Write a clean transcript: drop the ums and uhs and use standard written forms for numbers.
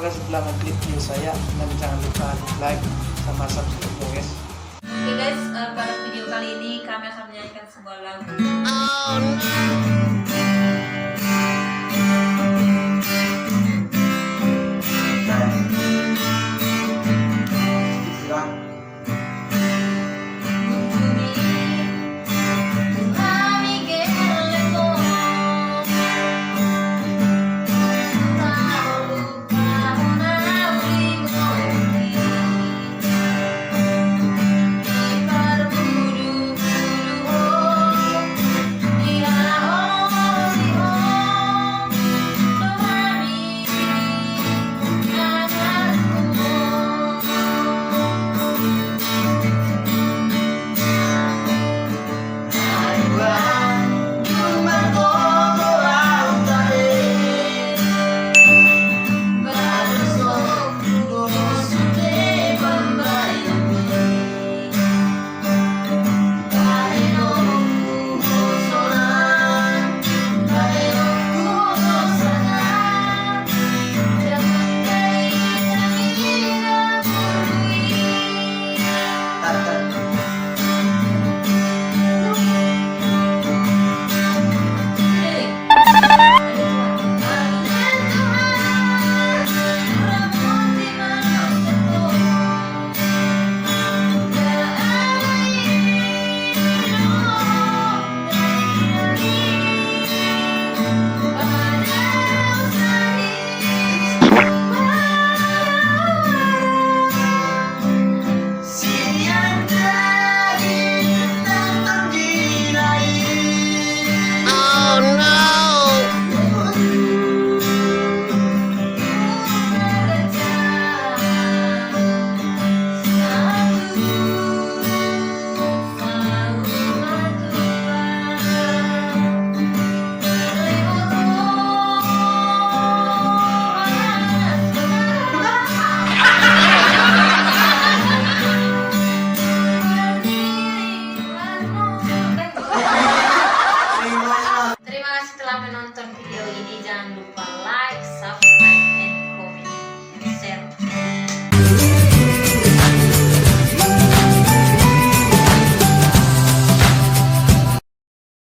kasih telah mengklik video saya dan jangan lupa like sama subscribe guys. Oke guys, pada video kali ini kami akan menyanyikan sebuah lagu. Menonton video ini jangan lupa like